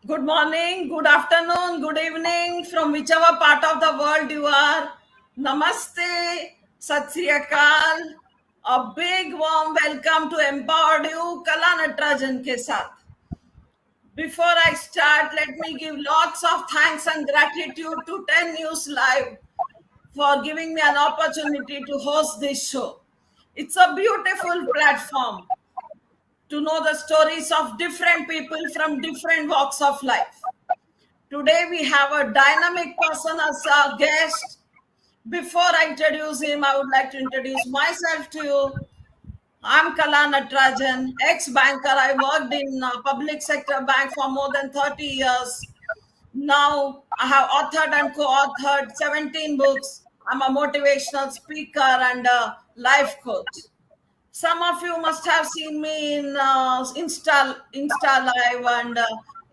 Good morning, good afternoon, good evening from whichever part of the world you are. Namaste, Sat Sri Akal. A big warm welcome to Empowered You, Kala Natarajan ke saath. Before I start, let me give lots of thanks and gratitude to 10 News Live for giving me an opportunity to host this show. It's a beautiful platform to know the stories of different people from different walks of life. Today we have a dynamic person as our guest. Before I introduce him, I would like to introduce myself to you. I'm Kala Natarajan, ex-banker. I worked in a public sector bank for more than 30 years. Now I have authored and co-authored 17 books. I'm a motivational speaker and a life coach. Some of you must have seen me in Insta Live and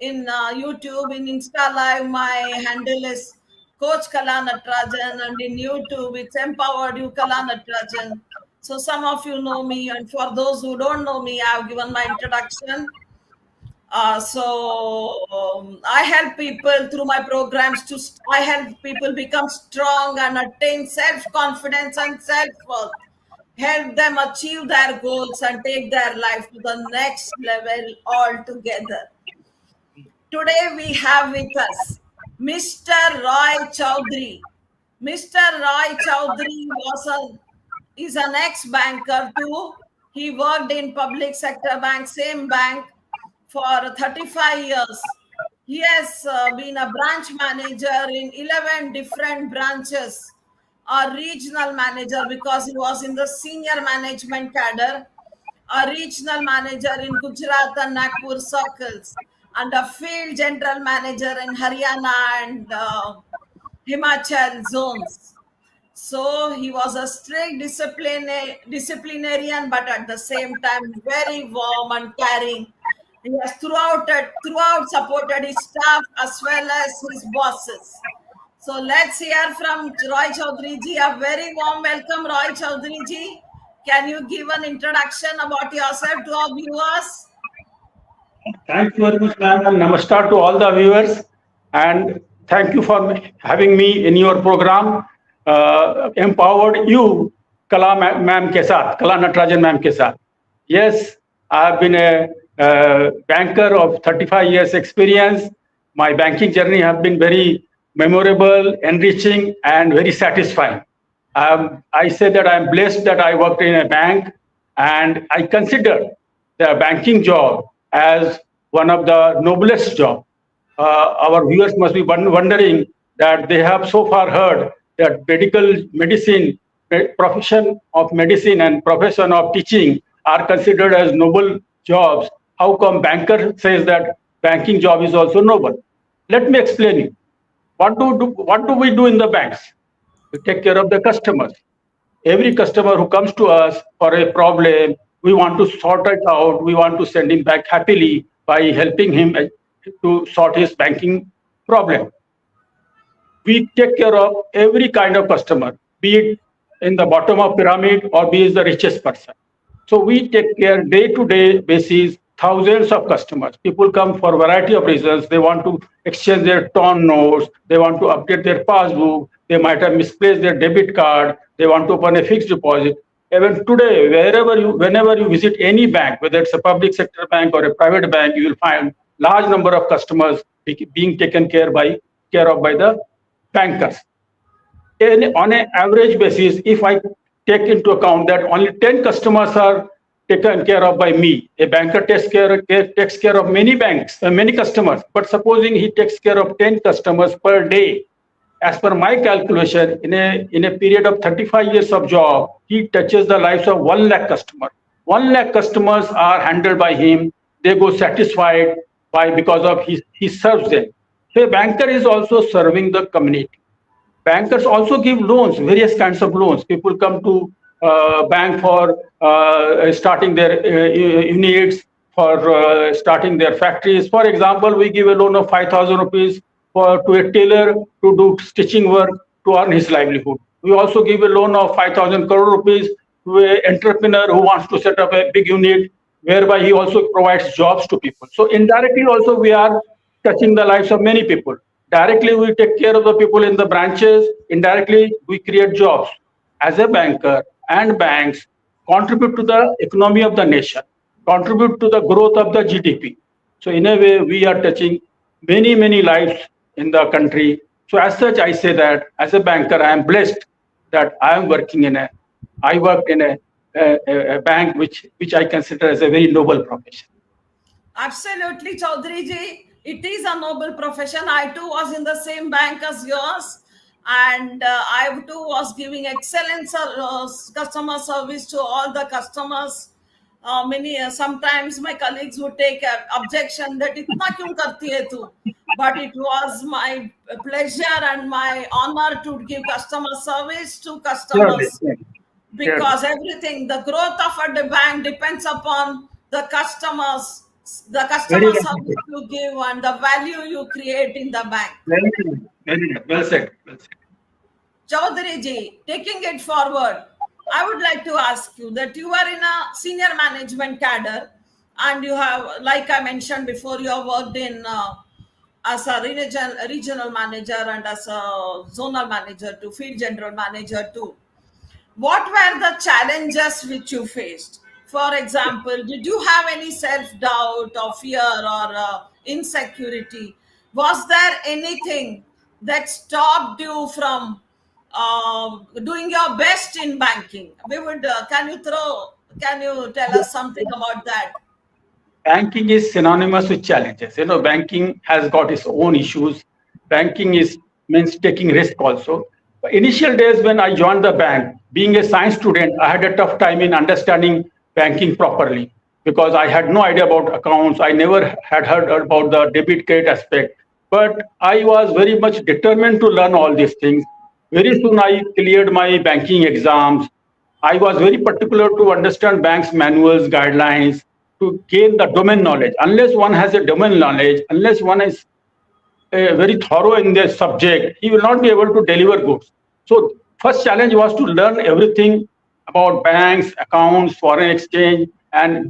in YouTube. In Insta Live, my handle is Coach Kala Natarajan, and in YouTube, it's Empowered You Kala Natarajan. So some of you know me, and for those who don't know me, I have given my introduction. I help people through my programs I help people become strong and attain self-confidence and self-worth, help them achieve their goals and take their life to the next level altogether. Today we have with us Mr. Roy Choudhary. Mr. Roy Choudhary is an ex-banker too. He worked in public sector bank, same bank, for 35 years. He has been a branch manager in 11 different branches, a regional manager because he was in the senior management cadre, a regional manager in Gujarat and Nagpur circles, and a field general manager in Haryana and Himachal zones. So he was a strict disciplinarian, but at the same time very warm and caring. He has throughout supported his staff as well as his bosses. So let's hear from Roy Choudhary ji. A very warm welcome, Roy Choudhary ji. Can you give an introduction about yourself to our viewers? Thank you very much, ma'am, and namaskar to all the viewers. And thank you for having me in your program, Empowered You, Kala ma'am ke saath, Kala Natarajan ma'am ke saath. Yes, I have been a banker of 35 years experience. My banking journey has been very memorable, enriching, and very satisfying. I say that I am blessed that I worked in a bank, and I consider the banking job as one of the noblest jobs. Our viewers must be wondering that they have so far heard that medical medicine, profession of medicine and profession of teaching are considered as noble jobs. How come banker says that banking job is also noble? Let me explain you. What do we do in the banks? We take care of the customers. Every customer who comes to us for a problem, we want to sort it out. We want to send him back happily by helping him to sort his banking problem. We take care of every kind of customer, be it in the bottom of pyramid or be it the richest person. So we take care day-to-day basis, thousands of customers. People come for a variety of reasons. They want to exchange their torn notes. They want to update their passbook. They might have misplaced their debit card. They want to open a fixed deposit. Even today, whenever you visit any bank, whether it's a public sector bank or a private bank, you will find large number of customers being taken care of by the bankers. On an average basis, if I take into account that only 10 customers are taken care of by me, a banker takes care of many customers. But supposing he takes care of 10 customers per day, as per my calculation, in a period of 35 years of job, he touches the lives of 1 lakh customers. 1 lakh customers are handled by him. They go satisfied because of he serves them. So a banker is also serving the community. Bankers also give loans, various kinds of loans. People come to bank for starting their units, for starting their factories. For example, we give a loan of 5,000 rupees to a tailor to do stitching work to earn his livelihood. We also give a loan of 5,000 crore rupees to an entrepreneur who wants to set up a big unit, whereby he also provides jobs to people. So indirectly also we are touching the lives of many people. Directly, we take care of the people in the branches. Indirectly, we create jobs. As a banker and banks contribute to the economy of the nation, contribute to the growth of the GDP. So in a way, we are touching many, many lives in the country. So as such, I say that as a banker, I am blessed that I work in a bank which I consider as a very noble profession. Absolutely, Chaudhary ji. It is a noble profession. I too was in the same bank as yours, and I too was giving excellent customer service to all the customers. Many sometimes my colleagues would take objection that itna kyun karti hai tu, but it was my pleasure and my honor to give customer service to Surely, customers, surely. because everything, the growth of a bank depends upon the Very customer service right. you give and the value you create in the bank. Very right. Very right. Well said. Well said. Chaudhary ji, taking it forward, I would like to ask you that you are in a senior management cadre, and you have, like I mentioned before, you have worked in as a regional manager and as a zonal manager to field general manager too. What were the challenges which you faced? For example, did you have any self doubt or fear or insecurity? Was there anything that stopped you from doing your best in banking? We would, can you tell us something about that? Banking is synonymous with challenges. Banking has got its own issues. Banking is means taking risk also. Initial days when I joined the bank, being a science student, I had a tough time in understanding banking properly because I had no idea about accounts. I never had heard about the debit credit aspect. But I was very much determined to learn all these things. Very soon I cleared my banking exams. I was very particular to understand banks' manuals, guidelines, to gain the domain knowledge. Unless one has a domain knowledge, unless one is very thorough in their subject, he will not be able to deliver goods. So first challenge was to learn everything about banks, accounts, foreign exchange, and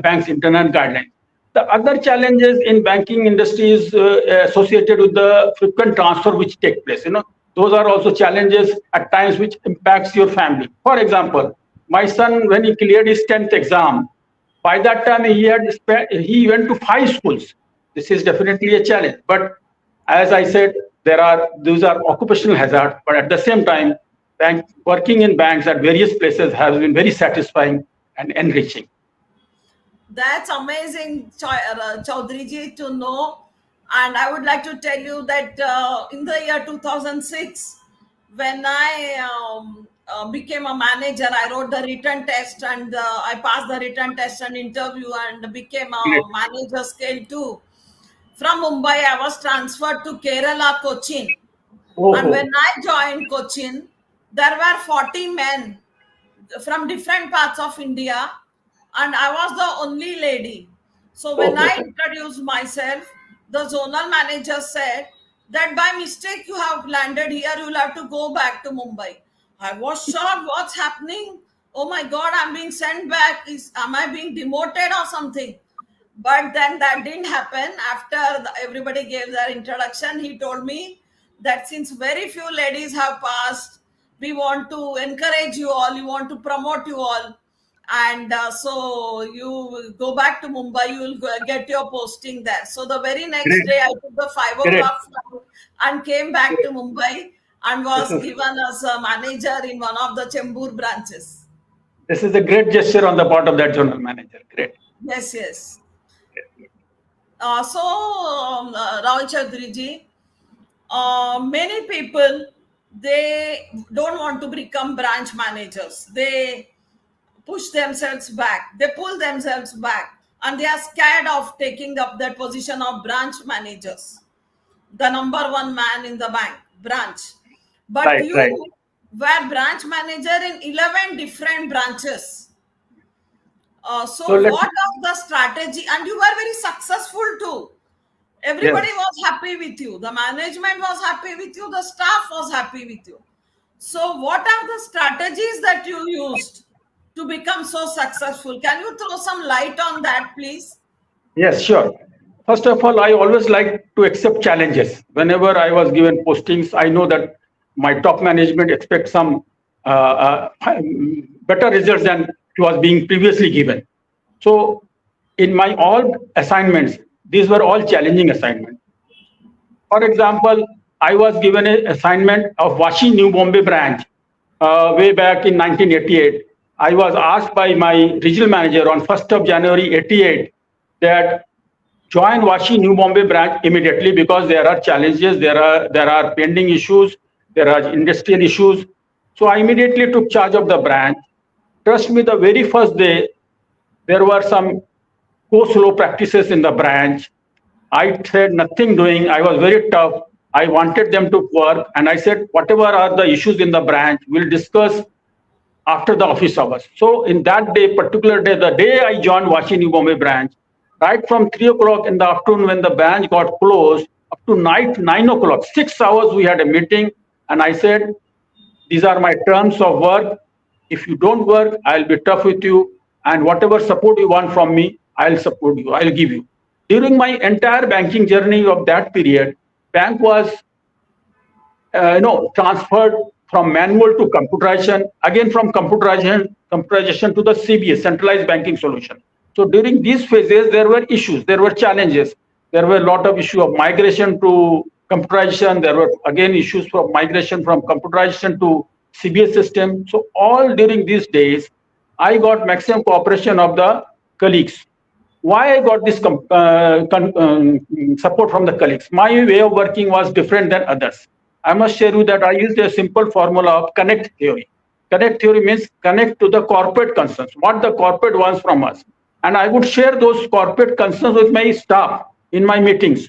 banks' internal guidelines. The other challenges in banking industry is associated with the frequent transfer which take place. Those are also challenges at times which impacts your family. For example, my son, when he cleared his 10th exam, by that time he went to 5 schools. This is definitely a challenge. But as I said, those are occupational hazards. But at the same time, working in banks at various places has been very satisfying and enriching. That's amazing, Chaudhary ji, to know. And I would like to tell you that in the year 2006, when I became a manager, I wrote the written test, and I passed the written test and interview and became Great. a manager scale too. From Mumbai, I was transferred to Kerala, Cochin. Oh, And when oh. I joined Cochin, there were 40 men from different parts of India, and I was the only lady. So when Oh, I oh. introduced myself, the zonal manager said that by mistake you have landed here, you will have to go back to Mumbai. I was shocked. What's happening? Oh my God, I'm being sent back. Am I being demoted or something? But then that didn't happen. After everybody gave their introduction, he told me that since very few ladies have passed, we want to encourage you all, we want to promote you all. And so you go back to Mumbai, you will get your posting there. So the very next Great. day, I took the 5 Great. o'clock flight and came back to Mumbai and This was is given as a manager in one of the Chembur branches. this is a great gesture on the part of that general manager. Great. Yes, yes. Rahul Chaudhary ji, many people, they don't want to become branch managers. They push themselves back. They pull themselves back, and they are scared of taking up that position of branch managers, the number one man in the bank branch. But Right, you right. were branch manager in 11 different branches. So So let what was the strategy? And you were very successful too. Everybody yes. was happy with you, the management was happy with you, the staff was happy with you. So what are the strategies that you used to become so successful? Can you throw some light on that, please? Yes, sure. First of all, I always like to accept challenges. Whenever I was given postings, I know that my top management expects some better results than was being previously given. So, in my all assignments, these were all challenging assignments. For example, I was given an assignment of Vashi New Bombay branch way back in 1988. I was asked by my regional manager on 1st of January 88 that join Vashi New Bombay branch immediately because there are challenges, there are pending issues, there are industrial issues. So I immediately took charge of the branch. Trust me, the very first day there were some go slow practices in the branch. I said nothing doing. I was very tough. I wanted them to work, and I said whatever are the issues in the branch, we'll discuss after the office hours. So in that day, particular day, the day I joined Washington Bombay branch, right from 3 o'clock in the afternoon when the branch got closed up to night 9 o'clock, 6 hours we had a meeting, and I said, these are my terms of work. If you don't work, I'll be tough with you, and whatever support you want from me, I'll support you. I'll give you. During my entire banking journey of that period, bank was transferred from manual to computerization, again from computerization to the CBS, centralized banking solution. So during these phases, there were issues, there were challenges, there were a lot of issue of migration to computerization. There were again issues for migration from computerization to CBS system. So all during these days, I got maximum cooperation of the colleagues. Why I got this support from the colleagues? My way of working was different than others. I must share you that I used a simple formula of connect theory. Connect theory means connect to the corporate concerns, what the corporate wants from us. And I would share those corporate concerns with my staff in my meetings,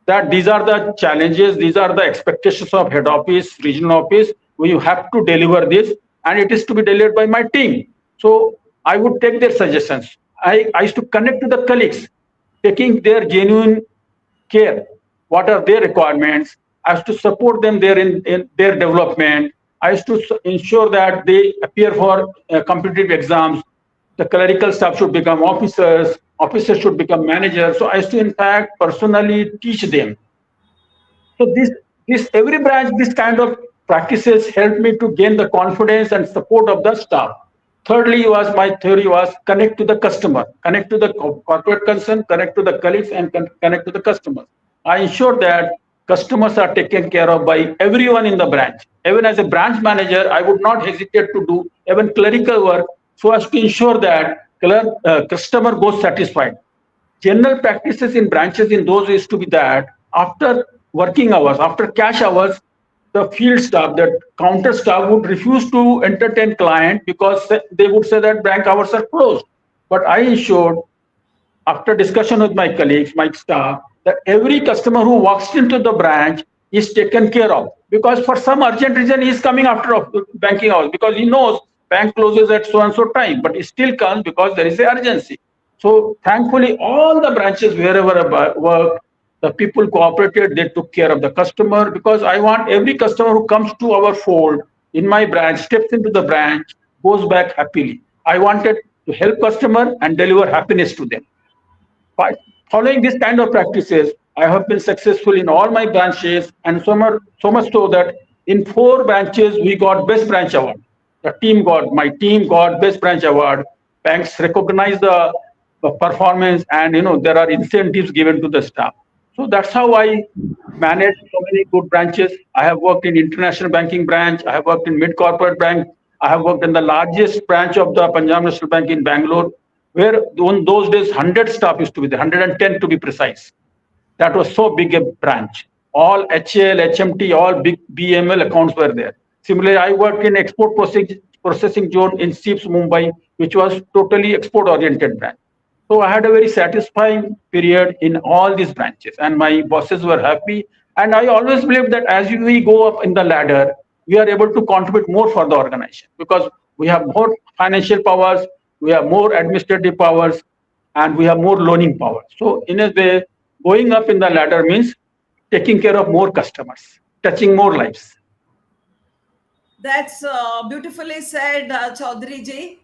that these are the challenges, these are the expectations of head office, regional office. We have to deliver this, and it is to be delivered by my team. So I would take their suggestions. I used to connect to the colleagues, taking their genuine care. What are their requirements? I used to support them there in their development. I used to ensure that they appear for competitive exams. The clerical staff should become officers. Officers should become managers. So I used to, in fact, personally teach them. So this every branch, this kind of practices helped me to gain the confidence and support of the staff. Thirdly, was my theory was connect to the customer, connect to the corporate concern, connect to the colleagues, and connect to the customers. I ensure that customers are taken care of by everyone in the branch. Even as a branch manager, I would not hesitate to do even clerical work so as to ensure that customer goes satisfied. General practices in branches in those used to be that after working hours, after cash hours, the field staff, the counter staff would refuse to entertain client because they would say that bank hours are closed. But I ensured, after discussion with my colleagues, my staff, that every customer who walks into the branch is taken care of, because for some urgent reason he is coming after banking hours because he knows bank closes at so and so time, but he still comes because there is an urgency. So thankfully, all the branches wherever I work, the people cooperated. They took care of the customer, because I want every customer who comes to our fold in my branch, steps into the branch, goes back happily. I wanted to help customer and deliver happiness to them. By following this kind of practices, I have been successful in all my branches, and so much so that in 4 branches we got best branch award. My team got best branch award. Banks recognize the performance, and there are incentives given to the staff. So that's how I managed so many good branches. I have worked in international banking branch. I have worked in mid corporate bank. I have worked in the largest branch of the Punjab National Bank in Bangalore, where in those days 100 staff used to be there, 110 to be precise. That was so big a branch. All HAL, HMT, all big BML accounts were there. Similarly, I worked in export processing zone in SIPS Mumbai, which was totally export oriented branch. So I had a very satisfying period in all these branches, and my bosses were happy. And I always believe that as we go up in the ladder, we are able to contribute more for the organization, because we have more financial powers, we have more administrative powers, and we have more loaning power. So in a way, going up in the ladder means taking care of more customers, touching more lives. That's beautifully said, Chaudhary ji.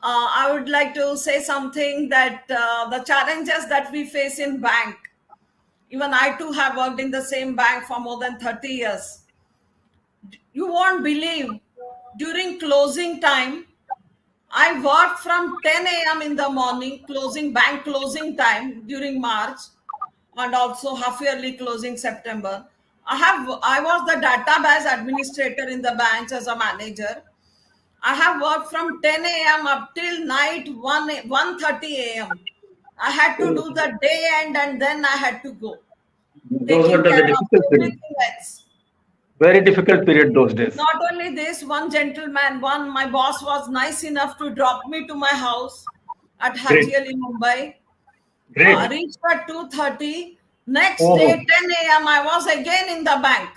I would like to say something that the challenges that we face in bank, even I too have worked in the same bank for more than 30 years. You won't believe, during closing time, I worked from 10 a.m. in the morning, closing bank closing time during March, and also half yearly closing September. I was the database administrator in the bank as a manager. I have worked from 10 a.m. up till night 1:30 a.m. I had to do the day end and then I had to go, Those were taking the care of difficult period. everything else. Very difficult period those days. Not only this, one gentleman, my boss was nice enough to drop me to my house at Great, Hajiali, Mumbai. great. Reached at 2:30. Next day, Oh, 10 a.m., I was again in the bank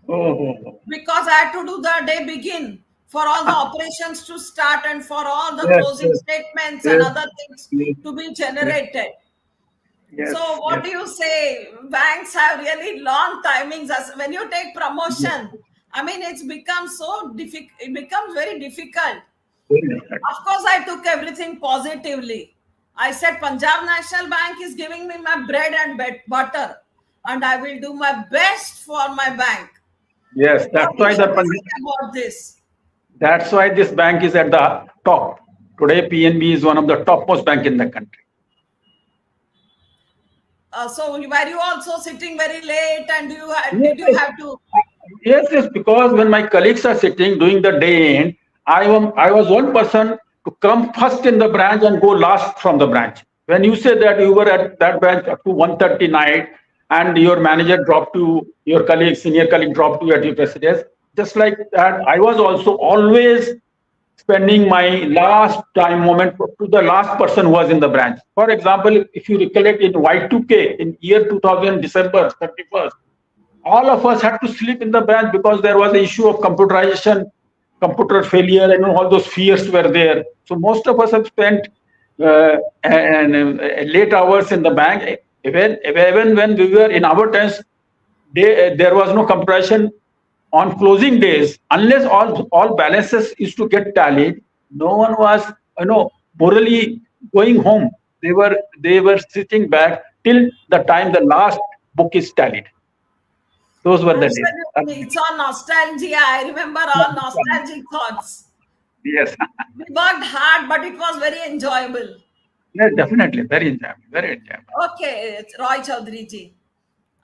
oh, because I had to do the day begin for all the operations to start and for all the yes, closing yes, statements and yes, other things yes, to be yes, generated. So, yes, what yes. do you say? Banks have really long timings. As when you take Yes. promotion, I mean, it's become so difficult. It becomes very difficult. Very difficult. Of course, I took everything positively. I said, Punjab National Bank is giving me my bread and butter, and I will do my best for my bank. Yes, What do you think about this? that's why this bank is at the top. Today, PNB is one of the topmost bank in the country. So, were you also sitting very late, and did you Yes, have to? yes, yes, because when my colleagues are sitting doing the day end, I was one person to come first in the branch and go last from the branch. When you say that you were at that branch up to 1:30 night and your manager dropped to your colleague, senior colleague dropped you at your residence, just like that, I was also always spending my last time moment to the last person who was in the branch. For example, if you recollect in Y2K in year 2000, December 31st, all of us had to sleep in the branch because there was an issue of computerization, computer failure, and all those fears were there. So most of us have spent late hours in the bank. Even when we were in our times, there was no compression on closing days unless all balances is to get tallied. No one was morally going home. They were sitting back till the time the last book is tallied. Those were the days. Absolutely, it's all nostalgia. I remember all nostalgic thoughts. Yes. We worked hard, but it was very enjoyable. Yes, definitely. Very enjoyable. Very enjoyable. Okay, it's Roy Choudhary ji.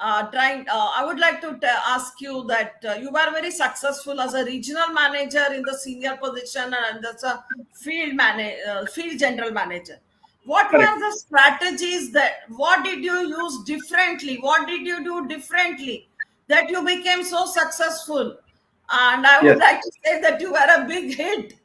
I would like to ask you that you were very successful as a regional manager in the senior position and as a field general manager. What Correct. were the strategies that? What did you use differently? What did you do differently that you became so successful? And I would Yes. like to say that you were a big hit.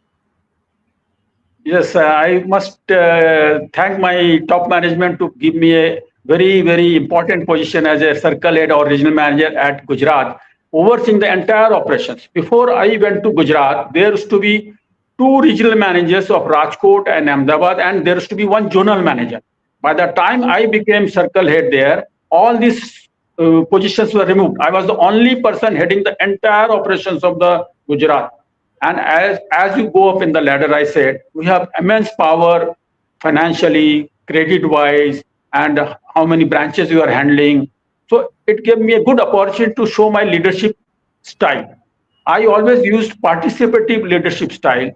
Yes, I must thank my top management to give me a very, very important position as a circle head or regional manager at Gujarat, overseeing the entire operations. Before I went to Gujarat, there used to be two regional managers of Rajkot and Ahmedabad, and there used to be one zonal manager. By the time I became circle head there, all these positions were removed. I was the only person heading the entire operations of the Gujarat. And as you go up in the ladder, I said, we have immense power financially, credit wise, and how many branches you are handling. So it gave me a good opportunity to show my leadership style. I always used participative leadership style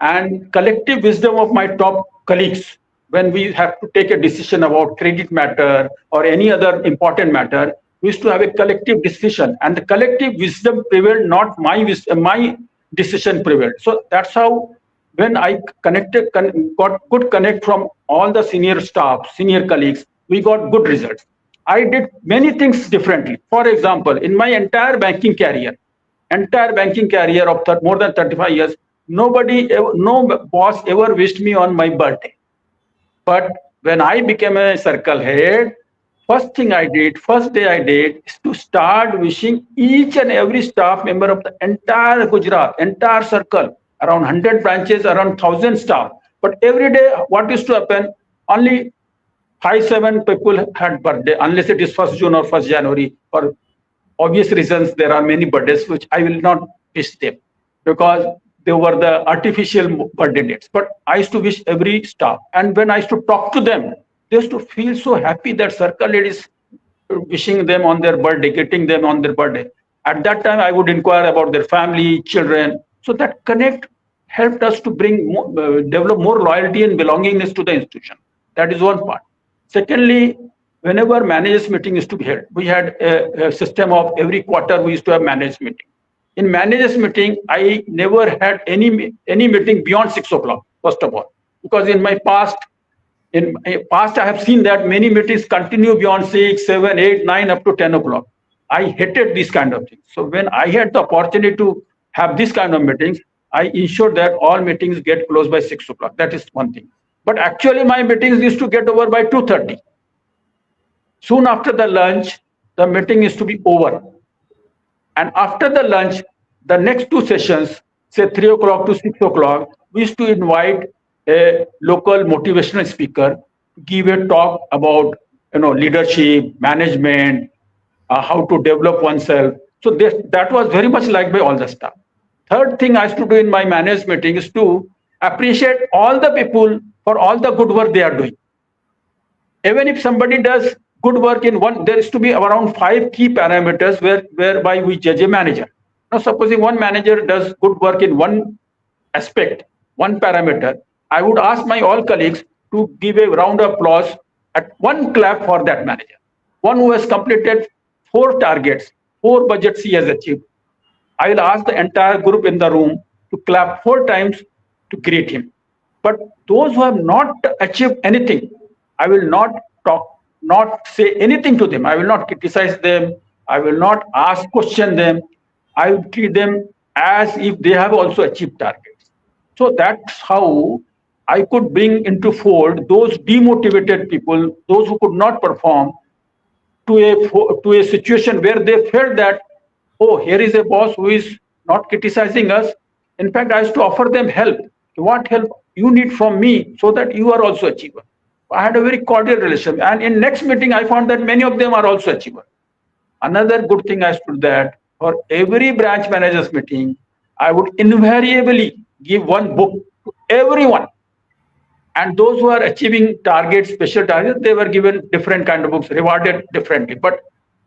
and collective wisdom of my top colleagues when we have to take a decision about credit matter or any other important matter. We used to have a collective decision, and the collective wisdom prevailed, not my decision prevailed. So that's how when I got good connect from all the senior staff, senior colleagues, we got good results. I did many things differently. For example, in my entire banking career of more than 35 years, no boss ever wished me on my birthday. But when I became a circle head, first day I did, is to start wishing each and every staff member of the entire Gujarat, entire circle, around 100 branches, around 1,000 staff. But every day, what used to happen? Only 5, 7 people had birthday, unless it is 1st June or 1st January. For obvious reasons, there are many birthdays which I will not wish them because they were the artificial birthday dates. But I used to wish every staff. And when I used to talk to them, they used to feel so happy that circle lead is wishing them on their birthday, getting them on their birthday. At that time, I would inquire about their family, children. So that connect helped us to bring develop more loyalty and belongingness to the institution. That is one part. Secondly, whenever managers meeting is to be held, we had a system of every quarter we used to have managers meeting. In managers meeting, I never had any meeting beyond 6 o'clock. First of all, because in my past, I have seen that many meetings continue beyond 6, 7, 8, 9, up to 10 o'clock. I hated these kind of things. So when I had the opportunity to have this kind of meetings, I ensured that all meetings get closed by 6 o'clock. That is one thing. But actually, my meetings used to get over by 2:30. Soon after the lunch, the meeting is to be over. And after the lunch, the next two sessions, say 3 o'clock to 6 o'clock, we used to invite a local motivational speaker to give a talk about leadership, management, how to develop oneself. So that was very much liked by all the staff. Third thing I used to do in my management meeting is to appreciate all the people for all the good work they are doing. Even if somebody does good work in one, there is to be around 5 key parameters whereby we judge a manager. Now, supposing one manager does good work in one aspect, one parameter, I would ask my all colleagues to give a round of applause at one clap for that manager. One who has completed 4 targets, 4 budgets he has achieved. I will ask the entire group in the room to clap 4 times to greet him. But those who have not achieved anything, I will not say anything to them. I will not criticize them. I will not question them. I will treat them as if they have also achieved targets. So that's how I could bring into fold those demotivated people, those who could not perform, to a situation where they felt that, oh, here is a boss who is not criticizing us. In fact, I used to offer them help. What help you need from me so that you are also achiever. I had a very cordial relationship. And in next meeting, I found that many of them are also achiever. Another good thing I stood that for every branch managers meeting, I would invariably give one book to everyone. And those who are achieving targets, special targets, they were given different kind of books, rewarded differently. But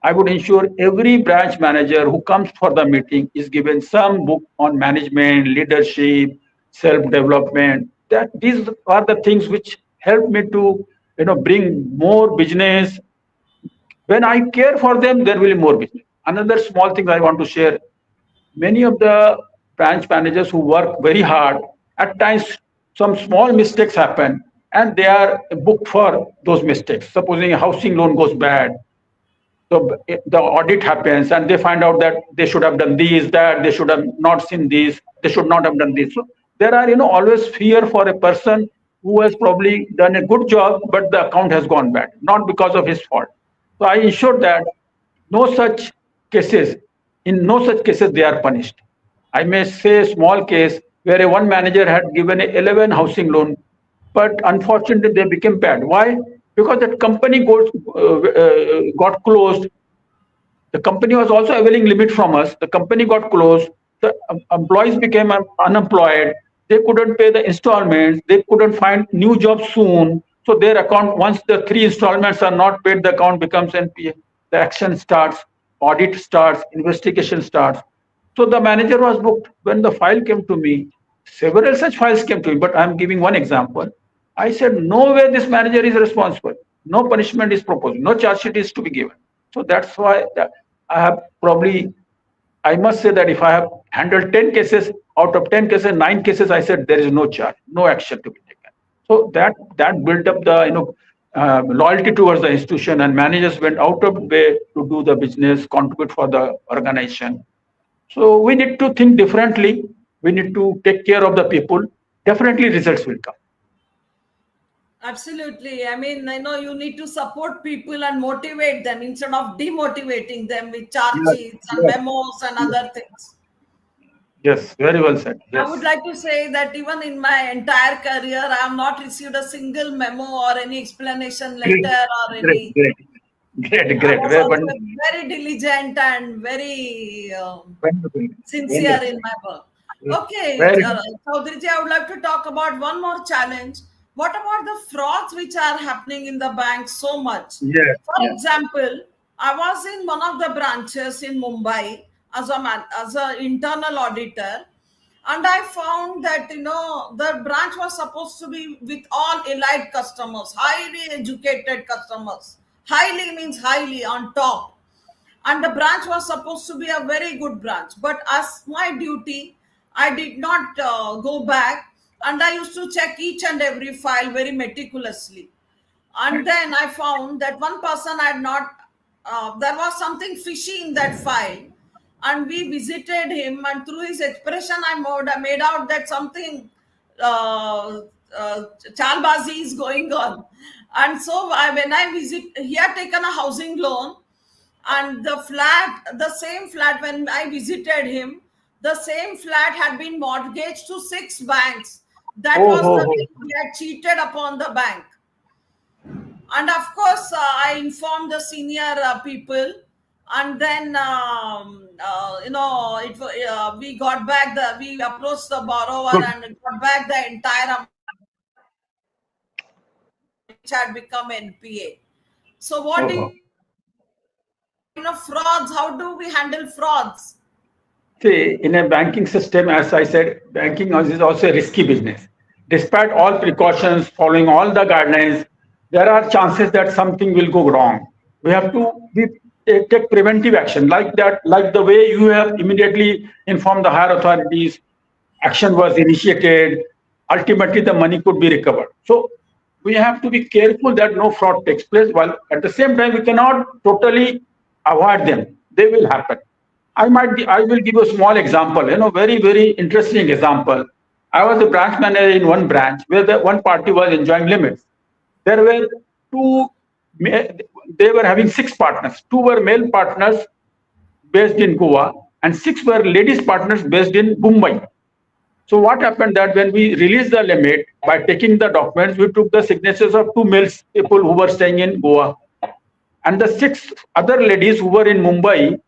I would ensure every branch manager who comes for the meeting is given some book on management, leadership, self-development. That these are the things which help me to bring more business. When I care for them, there will be more business. Another small thing I want to share, many of the branch managers who work very hard, at times some small mistakes happen and they are booked for those mistakes. Supposing a housing loan goes bad, so the audit happens and they find out that they should have done this, that they should have not seen this, they should not have done this. So there are always fear for a person who has probably done a good job, but the account has gone bad, not because of his fault. So I ensure that no such cases, in no such cases they are punished. I may say a small case where a one manager had given a 11 housing loan, but unfortunately they became bad. Why? Because that company got closed. The company was also availing limit from us. The company got closed. The employees became unemployed. They couldn't pay the installments. They couldn't find new jobs soon. So their account, once the 3 installments are not paid, the account becomes NPA. The action starts, audit starts, investigation starts. So the manager was booked. When the file came to me, several such files came to me, but I'm giving one example. I said, no way this manager is responsible. No punishment is proposed. No charge sheet is to be given. So that's why I have probably, I must say that if I have handled 10 cases, out of 10 cases, 9 cases, I said there is no charge, no action to be taken. So that built up the loyalty towards the institution, and managers went out of way to do the business, contribute for the organization. So we need to think differently. We need to take care of the people. Definitely results will come. Absolutely. I mean, I know you need to support people and motivate them instead of demotivating them with charge Yes, sheets and yes, memos and yes, other things. yes, very well said. I would Yes. like to say that even in my entire career, I have not received a single memo or any explanation Great, letter or great, any. great, great, I great. was Very also wonderful. very diligent and very Wonderful. sincere Wonderful. in my work. Okay, Very Chaudhary ji, I would like to talk about one more challenge. What about the frauds which are happening in the bank so much? yes, For yes. example, I was in one of the branches in Mumbai as an internal auditor, and I found that the branch was supposed to be with all elite customers, highly educated customers. Highly means highly on top, and the branch was supposed to be a very good branch, but as my duty I did not go back, and I used to check each and every file very meticulously. And then I found that one person had not there was something fishy in that file, and we visited him, and through his expression I made out that something uh, chalbazi is going on. And so when I visit, he had taken a housing loan, and the same flat, when I visited him, the same flat had been mortgaged to 6 banks. That Oh, was the oh, way he had cheated upon the bank. And of course, I informed the senior people, and then we got back we approached the borrower good. and got back the entire amount which had become NPA. So what do you Oh. think about these kind of frauds? How do we handle frauds? See, in a banking system, as I said, banking is also a risky business. Despite all precautions, following all the guidelines, there are chances that something will go wrong. We have to take preventive action, like that, like the way you have immediately informed the higher authorities, action was initiated, ultimately the money could be recovered. So we have to be careful that no fraud takes place, while at the same time we cannot totally avoid them. They will happen. I will give a small example, very, very interesting example. I was a branch manager in one branch where the one party was enjoying limits. There were two, they were having 6 partners. Two were male partners based in Goa, and 6 were ladies partners based in Mumbai. So what happened that when we released the limit by taking the documents, we took the signatures of 2 male people who were staying in Goa, and the 6 other ladies who were in Mumbai,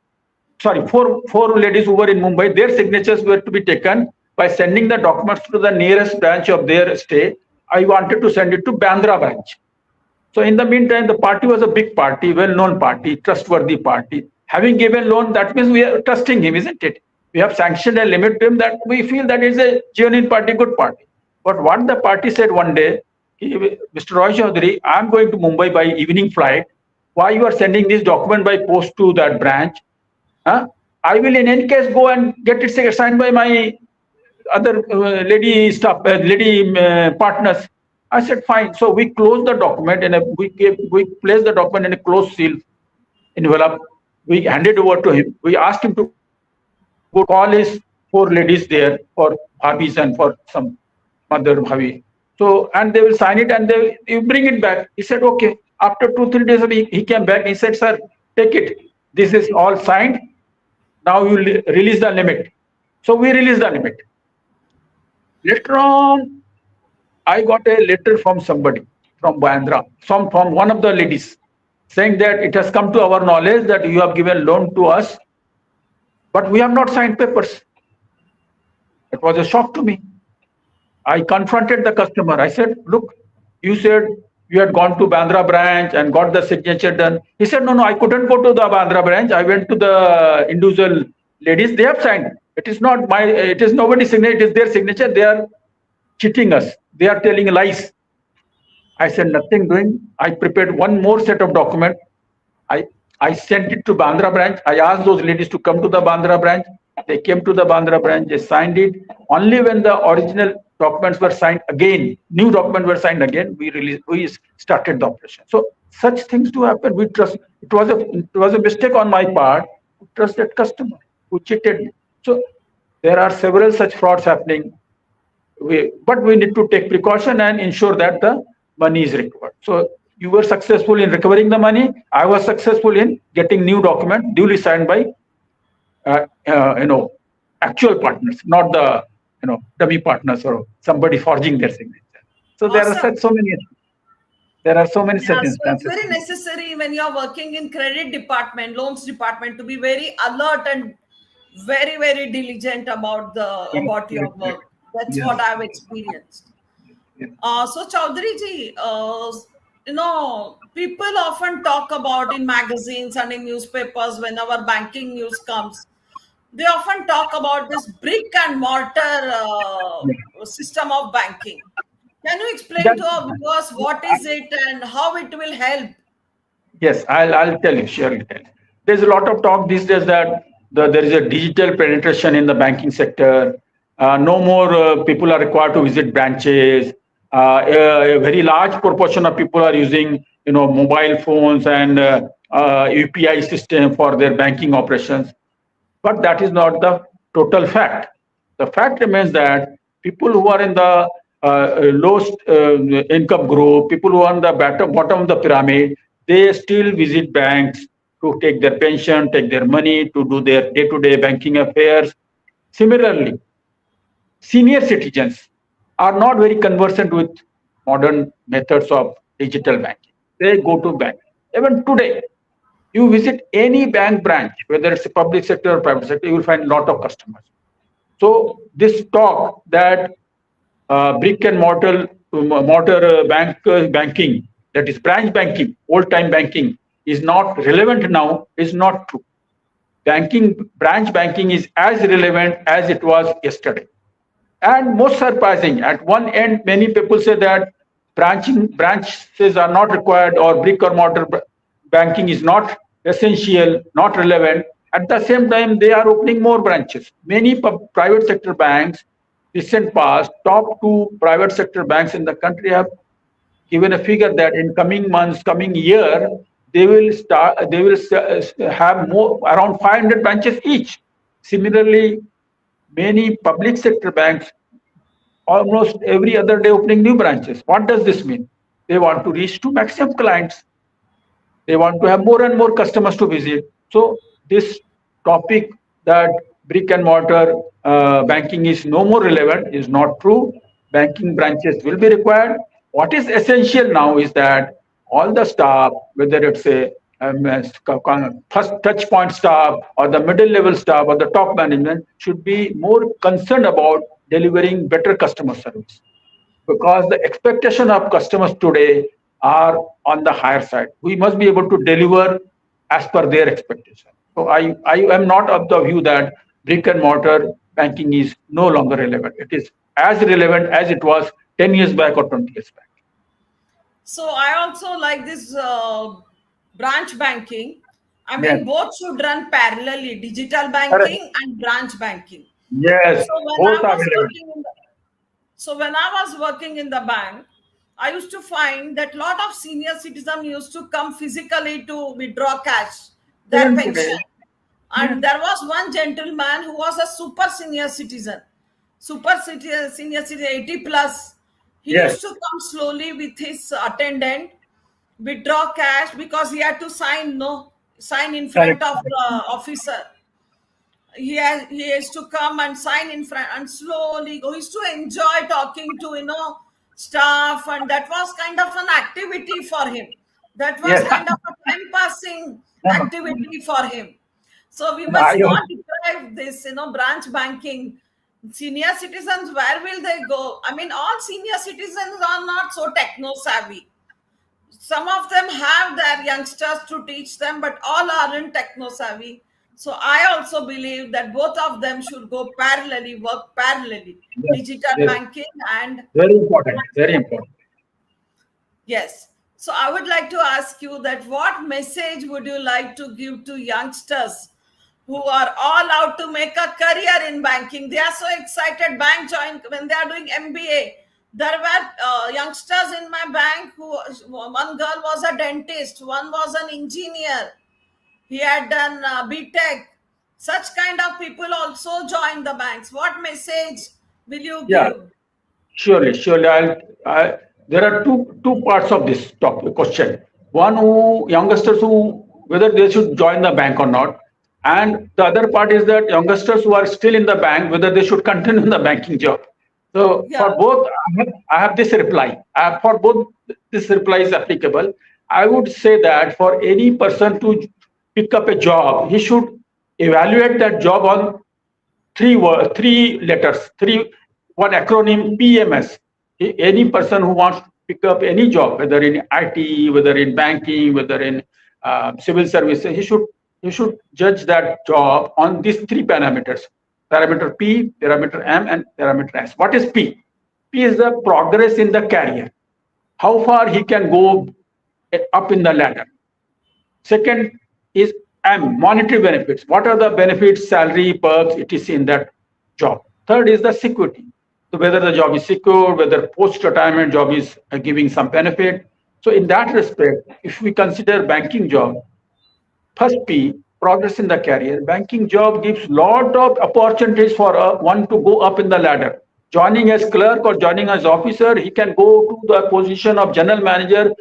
sorry, four ladies who were in Mumbai, their signatures were to be taken by sending the documents to the nearest branch of their stay. I wanted to send it to Bandra branch. So in the meantime, the party was a big party, well-known party, trustworthy party. Having given loan, that means we are trusting him, isn't it? We have sanctioned a limit to him that we feel that is a genuine party, good party. But what the party said one day, Mr. Roy Choudhary, I'm going to Mumbai by evening flight. Why you are sending this document by post to that branch? Huh? I will in any case go and get it signed by my other lady partners. I said fine. So we closed the document and we placed the document in a closed seal envelope. We handed over to him. We asked him to go to call his 4 ladies there for bhabis and for some mother bhabi. So and they will sign it and you bring it back. He said okay. After 2 3 days he came back. He said sir, take it. This is all signed. Now you release the limit. So we release the limit. Later on, I got a letter from somebody from Bandra, from one of the ladies, saying that it has come to our knowledge that you have given loan to us, but we have not signed papers. It was a shock to me. I confronted the customer. I said, look, you said you had gone to Bandra branch and got the signature done. He said, no, I couldn't go to the Bandra branch. I went to the individual ladies. They have signed. It is nobody's signature. It is their signature. They are cheating us. They are telling lies. I said, nothing doing. I prepared one more set of document. I, I sent it to Bandra branch. I asked those ladies to come to the Bandra branch. They came to the Bandra branch. They signed it. Only when the original documents were signed again, new documents were signed again, we started the operation. So such things do happen. We trust. It was a mistake on my part to trust that customer who cheated me. So there are several such frauds happening. But we need to take precaution and ensure that the money is recovered. So you were successful in recovering the money. I was successful in getting new document duly signed by uh, uh, you know actual partners, not the dummy partners or somebody forging their signature. So Awesome. there are so many Yeah, such so it's instances. very necessary when you're working in credit department, loans department, to be very alert and very, very diligent Correct, about your correct, correct. work. That's what Yes. I've experienced. Yes. So Chaudhary ji, people often talk about in magazines and in newspapers whenever banking news comes. They often talk about this brick and mortar Yes. system of banking. Can you explain That, to our viewers what is it and how it will help? Yes, I'll tell you, surely tell you. There's a lot of talk these days that there is a digital penetration in the banking sector. No more people are required to visit branches. A very large proportion of people are using, mobile phones and UPI system for their banking operations. But that is not the total fact. The fact remains that people who are in the lowest income group, people who are on the bottom of the pyramid, they still visit banks to take their pension, take their money, to do their day-to-day banking affairs. Similarly, senior citizens are not very conversant with modern methods of digital banking. They go to bank. Even today, you visit any bank branch, whether it's a public sector or private sector, you will find a lot of customers. So this talk that brick and mortar banking, that is branch banking, old time banking, is not relevant now, is not true. Branch banking is as relevant as it was yesterday. And most surprising, at one end, many people say that branches are not required or brick or mortar banking is not essential, not relevant. At the same time, they are opening more branches. Many private sector banks, recent past, top two private sector banks in the country have given a figure that in coming months, coming year, they will have more around 500 branches each. Similarly, many public sector banks almost every other day opening new branches. What does this mean? They want to reach to maximum clients. They want to have more and more customers to visit. So this topic that brick and mortar banking is no more relevant is not true. Banking branches will be required. What is essential now is that all the staff, whether it's a first touch point staff or the middle level staff or the top management, should be more concerned about delivering better customer service because the expectation of customers today are on the higher side. We must be able to deliver as per their expectation. So I am not of the view that brick and mortar banking is no longer relevant. It is as relevant as it was 10 years back or 20 years back. So I also like this branch banking. I Yes, mean, both should run parallelly, digital correct. banking and branch banking. Yes, So when both I are was relevant. working in the so when I was working in the bank, I used to find that lot of senior citizens used to come physically to withdraw cash, their Even pension. today, yes, And there was one gentleman who was a super senior citizen, senior citizen, 80 plus. He yes, used to come slowly with his attendant, withdraw cash because he had to sign in front correct. of the officer. He has to come and sign in front and slowly go. He used to enjoy talking to staff, and that was kind of an activity for him. That was Yes, kind of a time passing no, no. activity for him. So we I, must not deprive this branch banking. Senior citizens, where will they go? I mean, all senior citizens are not so techno savvy. Some of them have their youngsters to teach them, but all aren't techno savvy. So I also believe that both of them should go parallelly, work parallelly, yes, digital yes, banking and very important, branch very banking. important. Yes. So I would like to ask you that what message would you like to give to youngsters who are all out to make a career in banking? They are so excited. Bank join when they are doing MBA. There were youngsters in my bank who one girl was a dentist, one was an engineer. He had done BTech. Such kind of people also join the banks. What message will you Yeah, give? surely, surely. There are two parts of this topic question. One, who youngsters who whether they should join the bank or not, and the other part is that youngsters who are still in the bank whether they should continue in the banking job. So Yeah. for both, I have this reply. For both, this reply is applicable. I would say that for any person to pick up a job, he should evaluate that job on three letters, one acronym PMS. Any person who wants to pick up any job, whether in IT, whether in banking, whether in civil services, he should judge that job on these three parameters: parameter P, parameter M, and parameter S. What is P? P is the progress in the career, how far he can go up in the ladder. Second is M, monetary benefits. What are the benefits, salary, perks, etc. in that job? Third is the security. So whether the job is secure, whether post-retirement job is giving some benefit. So in that respect, if we consider banking job, first P, progress in the career. Banking job gives lot of opportunities for one to go up in the ladder. Joining as clerk or joining as officer, he can go to the position of general manager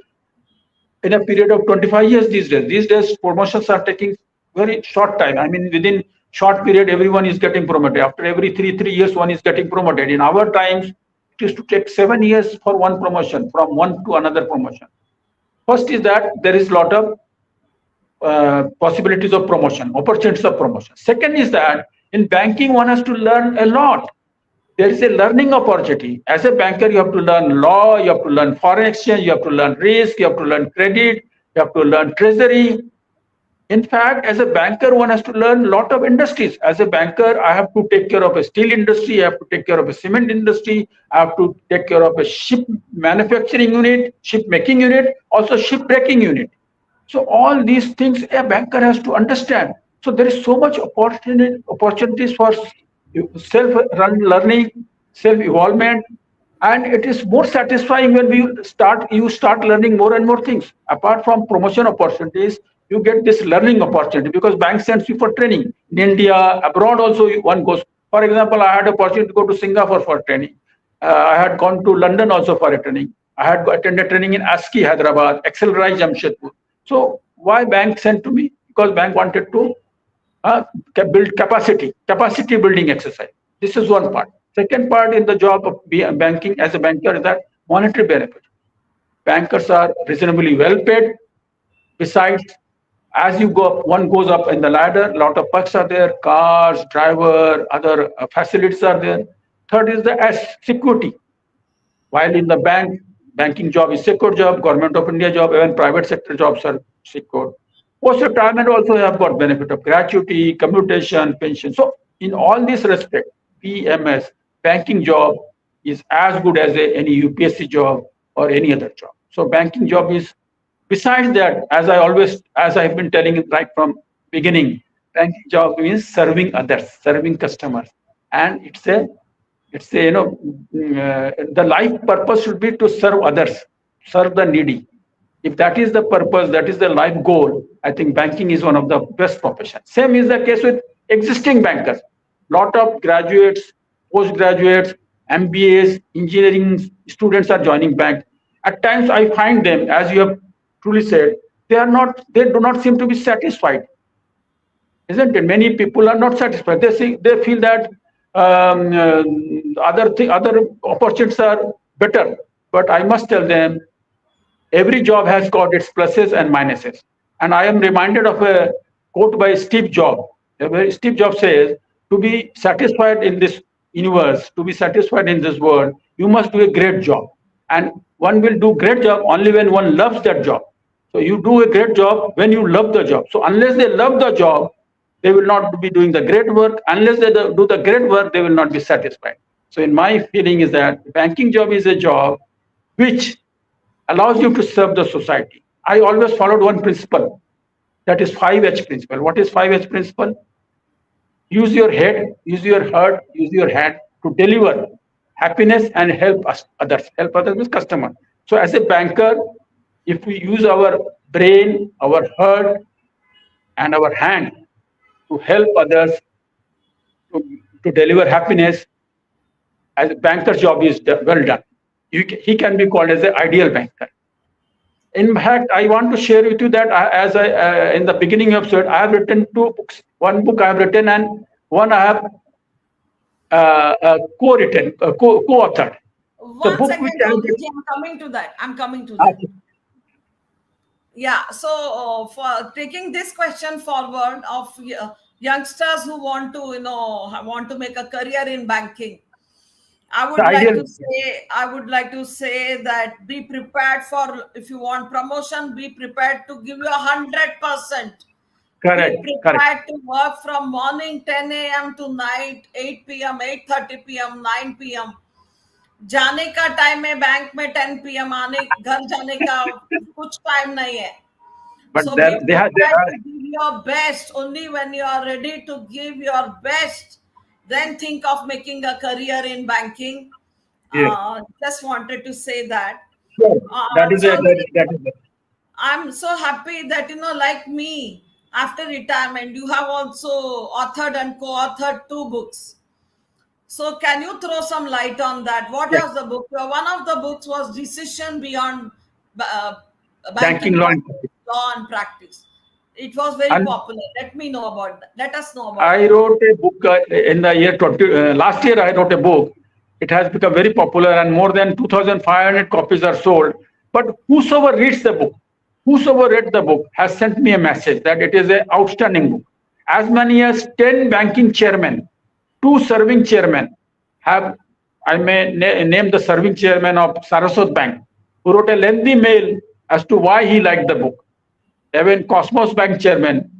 in a period of 25 years these days. These days, promotions are taking very short time. I mean, within short period, everyone is getting promoted. After every three years, one is getting promoted. In our times, it used to take 7 years for one promotion, from one to another promotion. First is that there is a lot of possibilities of promotion, opportunities of promotion. Second is that in banking, one has to learn a lot. There is a learning opportunity. As a banker, you have to learn law, you have to learn foreign exchange, you have to learn risk, you have to learn credit, you have to learn treasury. In fact, as a banker, one has to learn a lot of industries. As a banker, I have to take care of a steel industry, I have to take care of a cement industry, I have to take care of a ship manufacturing unit, ship making unit, also ship breaking unit. So all these things a banker has to understand. So there is so much opportunities for self-learning, self-evolvement, and it is more satisfying when you start learning more and more things. Apart from promotion opportunities, you get this learning opportunity because bank sends you for training. In India, abroad also one goes. For example, I had opportunity to go to Singapore for training. I had gone to London also for a training. I had attended training in ASCII, Hyderabad, Accelerate, Jamshedpur. So why bank sent to me? Because bank wanted to build capacity building exercise. This is one part. Second part in the job of banking as a banker is that monetary benefit. Bankers are reasonably well paid. Besides, as you go up, one goes up in the ladder, a lot of perks are there, cars, driver, other facilities are there. Third is the S, security. While in the banking job is secure job, government of India job, even private sector jobs are secure. Post-retirement also have got benefit of gratuity, commutation, pension. So in all this respect, PMS, banking job is as good as any UPSC job or any other job. So banking job is, besides that, as I've been telling it right from beginning, banking job means serving others, serving customers. And it's a, the life purpose should be to serve others, serve the needy. If that is the purpose, that is the life goal, I think banking is one of the best professions. Same is the case with existing bankers. Lot of graduates, postgraduates, MBAs, engineering students are joining bank. At times I find them, as you have truly said, they do not seem to be satisfied. Isn't it? Many people are not satisfied. They feel that other opportunities are better. But I must tell them, every job has got its pluses and minuses. And I am reminded of a quote by Steve Jobs. Steve Jobs says, to be satisfied in this universe, to be satisfied in this world, you must do a great job. And one will do great job only when one loves that job. So you do a great job when you love the job. So unless they love the job, they will not be doing the great work. Unless they do the great work, they will not be satisfied. So in my feeling is that banking job is a job which allows you to serve the society. I always followed one principle, that is 5H principle. What is 5H principle? Use your head, use your heart, use your hand to deliver happiness and help others. Help others with customer. So as a banker, if we use our brain, our heart, and our hand to help others to deliver happiness, as a banker's job is well done. He can be called as an ideal banker. In fact, I want to share with you that as I in the beginning of it, I have written 2 books. One book I have written and one I have co-written, co-authored. The One book second, which I have Swamiji, I'm coming to that. I'm coming to that. Yeah. So for taking this question forward of youngsters who want to, want to make a career in banking. I The would like ideal. to say, that be prepared for, if you want promotion, be prepared to give you 100%. Be Correct. Correct. prepared to work from morning 10 a.m. to night 8 p.m., 8:30 p.m., 9 p.m. जाने का time है bank में 10 p.m., आने घर जाने का कुछ time नहीं है. But So be there they have there prepared are to give your best. Only when you are ready to give your best, then think of making a career in banking. yes. Just wanted to say that. Sure. That is a that is a, I'm so happy that, like me, after retirement, you have also authored and co-authored two books. So can you throw some light on that? What yes. was the book? One of the books was Decision Beyond uh, Banking Banking law. Law and Practice. It was very And popular. Let me know about that. Let us know about I that. wrote a book in the year 20. Last year, I wrote a book. It has become very popular, and more than 2,500 copies are sold. But whosoever reads the book, whosoever read the book, has sent me a message that it is an outstanding book. As many as 10 banking chairmen, two serving chairmen have. I may name the serving chairman of Saraswat Bank, who wrote a lengthy mail as to why he liked the book. Even Cosmos Bank chairman,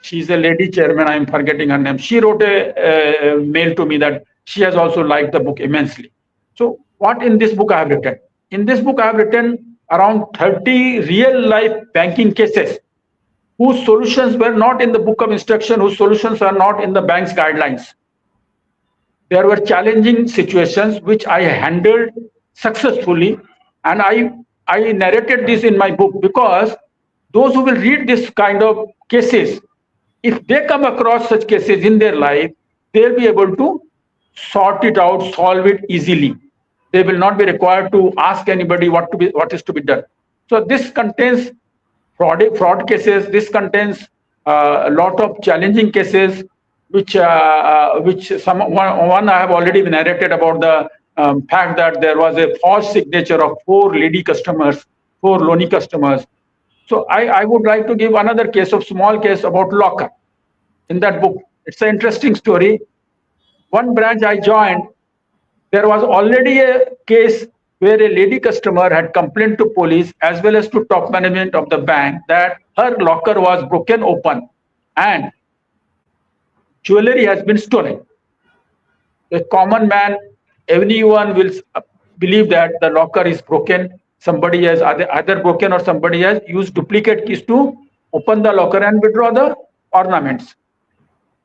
she's a lady chairman, I'm forgetting her name, she wrote a mail to me that she has also liked the book immensely. So what in this book I have written? In this book I have written around 30 real life banking cases whose solutions were not in the book of instruction, whose solutions are not in the bank's guidelines. There were challenging situations which I handled successfully, and I narrated this in my book because those who will read this kind of cases, if they come across such cases in their life, they'll be able to sort it out, solve it easily. They will not be required to ask anybody what is to be done. So this contains fraud cases. This contains a lot of challenging cases, which one I have already narrated about the fact that there was a false signature of four lady customers, four loany customers. So I would like to give another case of small case about locker in that book. It's an interesting story. One branch I joined, there was already a case where a lady customer had complained to police as well as to top management of the bank that her locker was broken open and jewelry has been stolen. A common man, everyone will believe that the locker is broken. Somebody has either broken or somebody has used duplicate keys to open the locker and withdraw the ornaments.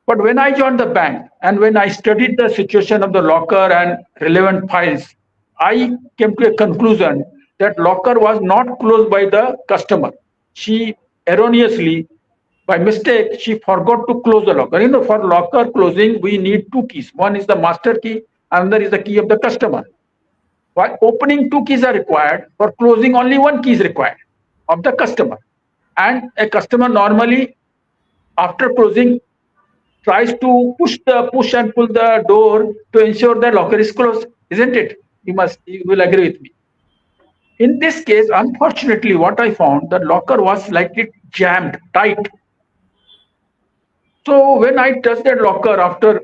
But when I joined the bank and when I studied the situation of the locker and relevant files, I came to a conclusion that locker was not closed by the customer. She erroneously, by mistake, she forgot to close the locker. For locker closing, we need two keys. One is the master key, another is the key of the customer. While opening, two keys are required, for closing, only one key is required of the customer. And a customer normally, after closing, tries to push and pull the door to ensure the locker is closed, isn't it? You will agree with me. In this case, unfortunately, what I found, the locker was slightly jammed tight. So when I touched that locker after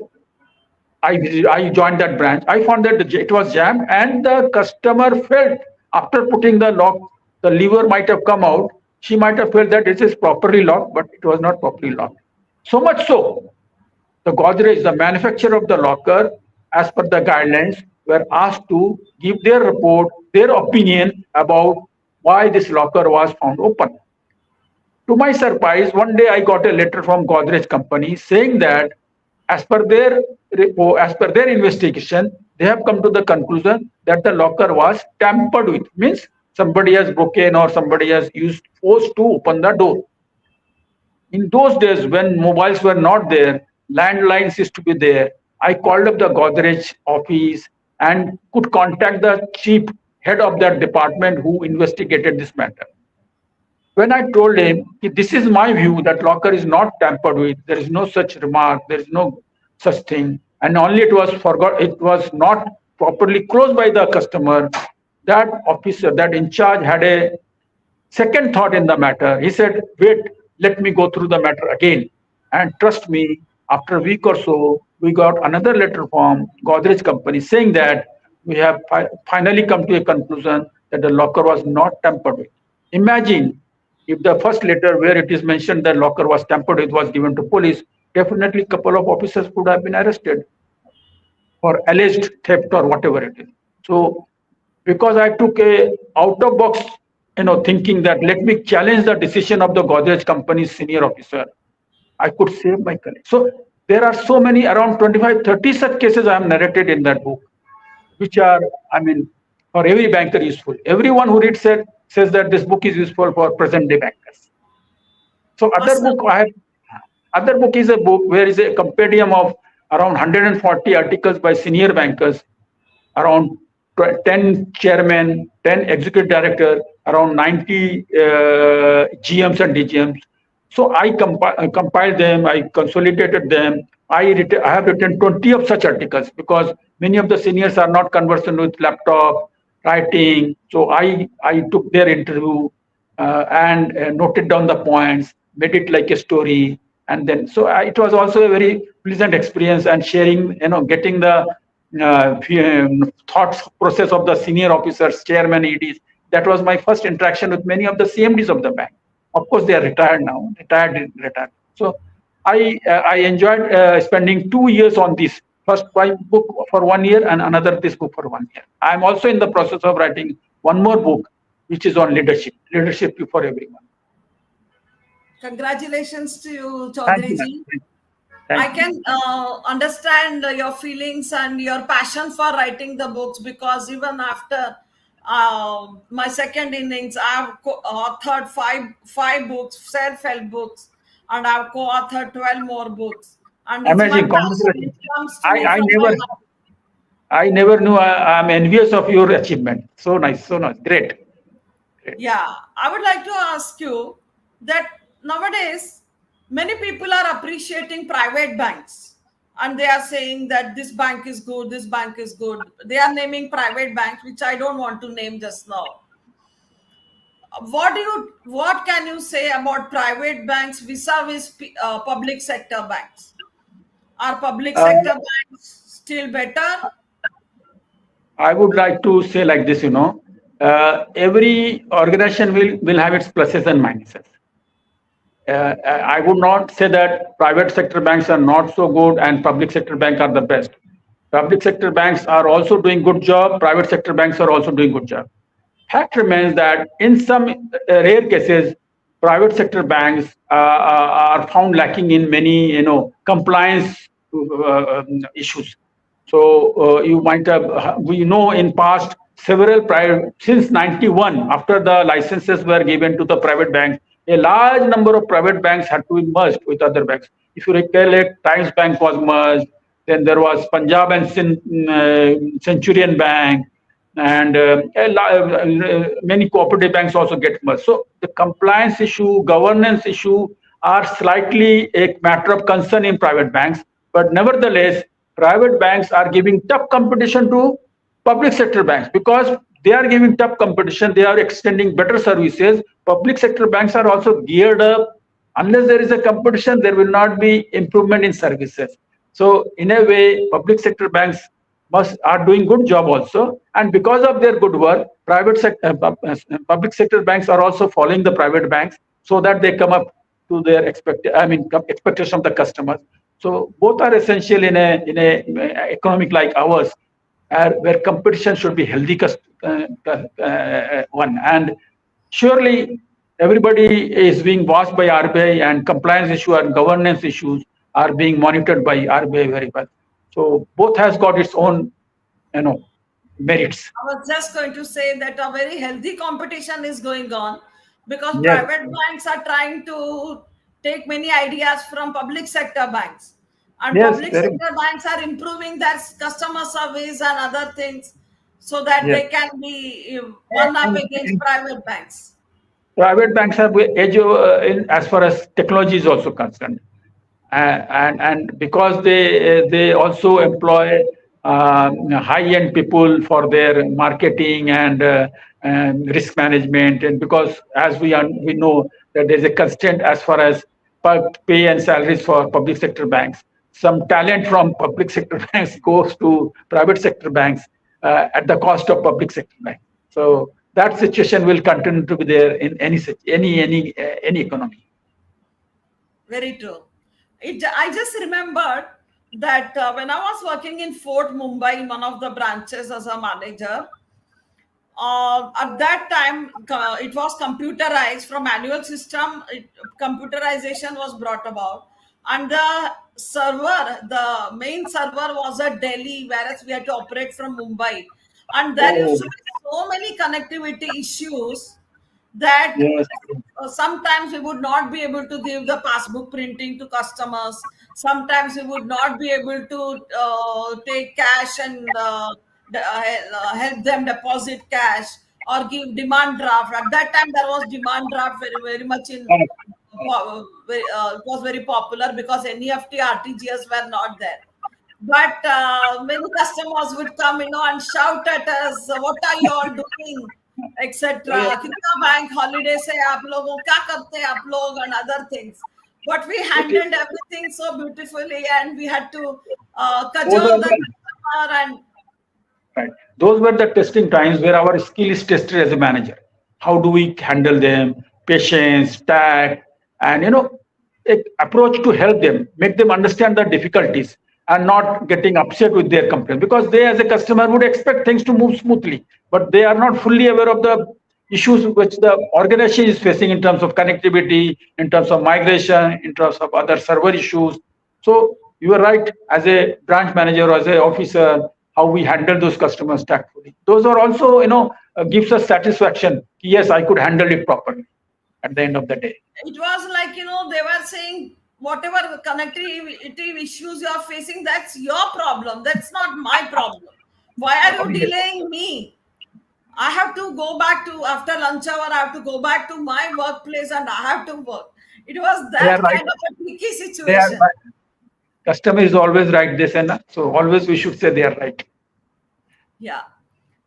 I joined that branch, I found that it was jammed, and the customer felt after putting the lock, the lever might have come out. She might have felt that it is properly locked, but it was not properly locked. So much so, the Godrej, the manufacturer of the locker, as per the guidelines, were asked to give their report, their opinion about why this locker was found open. To my surprise, one day I got a letter from Godrej company saying that as per their report, as per their investigation, they have come to the conclusion that the locker was tampered with. Means somebody has broken or somebody has used force to open the door. In those days when mobiles were not there, landlines used to be there. I called up the Godrej office and could contact the chief head of that department who investigated this matter. When I told him, this is my view that locker is not tampered with, there is no such remark, there is no such thing, and only it was not properly closed by the customer. That officer, that in charge, had a second thought in the matter. He said, wait, let me go through the matter again. And trust me, after a week or so, we got another letter from Godrej company saying that we have finally come to a conclusion that the locker was not tampered with. Imagine if the first letter where it is mentioned that locker was tampered with was given to police, definitely a couple of officers could have been arrested for alleged theft or whatever it is. So because I took a out of box, thinking that let me challenge the decision of the Godrej company's senior officer, I could save my colleague. So there are so many, around 25, 30 such cases I have narrated in that book, which are, I mean, for every banker useful. Everyone who reads it says that this book is useful for present day bankers. So Awesome. other book is a book where is a compendium of around 140 articles by senior bankers, around 10 chairmen, 10 executive director, around 90 GMs and DGMs. So I compiled them, I consolidated them. I have written 20 of such articles because many of the seniors are not conversant with laptop, writing. So I took their interview and noted down the points, made it like a story. And then, so it was also a very pleasant experience and sharing, getting the thoughts process of the senior officers, chairman, EDs. That was my first interaction with many of the CMDs of the bank. Of course, they are retired now, retired. So I enjoyed spending 2 years on this. First my book for 1 year and another this book for 1 year. I am also in the process of writing one more book, which is on leadership for everyone. Congratulations to you, Thank Chaudhary you, ma'am. ji. I Thank you. can understand your feelings and your passion for writing the books, because even after my second innings, I have authored five books, self-help books, and I've co-authored 12 more books. And it's my Amazing, passion congratulations. which comes to I, me I from my never heart. I never knew. I'm envious of your achievement. So nice, so nice, great. Great. Yeah, I would like to ask you that nowadays many people are appreciating private banks, and they are saying that this bank is good, this bank is good. They are naming private banks, which I don't want to name just now. What can you say about private banks vis-a-vis public sector banks? Are public Uh, sector banks still better? I would like to say like this, every organization will have its pluses and minuses. I would not say that private sector banks are not so good and public sector banks are the best. Public sector banks are also doing good job. Private sector banks are also doing good job. Fact remains that in some rare cases, private sector banks are found lacking in many, compliance issues. So you might have, we know in past several private, since 91, after the licenses were given to the private banks, a large number of private banks had to be merged with other banks. If you recollect, Times Bank was merged, then there was Punjab and Centurion Bank, and many cooperative banks also get merged. So the compliance issue, governance issue are slightly a matter of concern in private banks, but nevertheless, private banks are giving tough competition to public sector banks because they are giving tough competition. They are extending better services. Public sector banks are also geared up. Unless there is a competition, there will not be improvement in services. So in a way, public sector banks must are doing good job also, and because of their good work, public sector banks are also following the private banks so that they come up to their expectation of the customers. So both are essential in a economic like ours, where competition should be healthy one. And surely everybody is being watched by RBI, and compliance issue and governance issues are being monitored by RBI very well. So both has got its own, merits. I was just going to say that a very healthy competition is going on, because Yes, private banks are trying to take many ideas from public sector banks, and yes, public very sector banks are improving their customer service and other things so that yes. they can be one up against And private banks. private banks have edge in as far as technology is also concerned. And because they also employ high-end people for their marketing and risk management, and because as we know that there's a constraint as far as pay and salaries for public sector banks. Some talent from public sector banks goes to private sector banks at the cost of public sector banks. So that situation will continue to be there in any economy. Very true. I just remembered that when I was working in Fort Mumbai in one of the branches as a manager, at that time it was computerized from manual system. Computerization was brought about, and the main server was at Delhi, whereas we had to operate from Mumbai, and there used Oh, to be so many connectivity issues that yes. sometimes we would not be able to give the passbook printing to customers. Sometimes we would not be able to take cash and help them deposit cash or give demand draft. At that time there was demand draft very much in Correct, it was very popular because NEFT RTGS were not there. But many customers would come, and shout at us, "What are you all doing?" etc. correct. कितना bank holiday से आप लोगों क्या करते हैं आप लोग and other things. But we It is, handled everything so beautifully, and we had to those cajole are the the customer and Right. Those were the testing times where our skill is tested as a manager. How do we handle them? Patience, tact, and approach to help them, make them understand the difficulties and not getting upset with their complaint because they, as a customer, would expect things to move smoothly, but they are not fully aware of the issues which the organization is facing in terms of connectivity, in terms of migration, in terms of other server issues. So you are right, as a branch manager or as an officer, how we handle those customers tactfully. Those are also, gives us satisfaction. Yes, I could handle it properly at the end of the day. it was like, they were saying, whatever connectivity issues you are facing, that's your problem, that's not my problem. Why are you Yes, delaying me? I have to go back to, after lunch hour, I have to go back to my workplace and I have to work. It was they are that right. kind of a tricky They are situation. right. Customer is always right, this and that. So always we should say they are right. Yeah.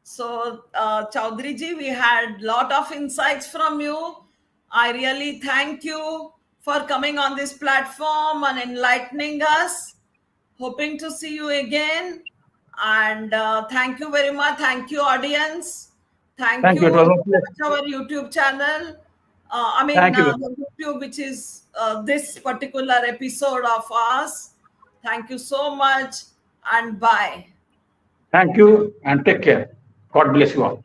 So, Chaudhary ji, we had lot of insights from you. I really thank you for coming on this platform and enlightening us. Hoping to see you again. And thank you very much. Thank you, audience. Thank Thank you. you. It was a pleasure. Watch our YouTube channel. Thank you. The YouTube, which is this particular episode of us. Thank you so much and bye. Thank you and take care. God bless you all.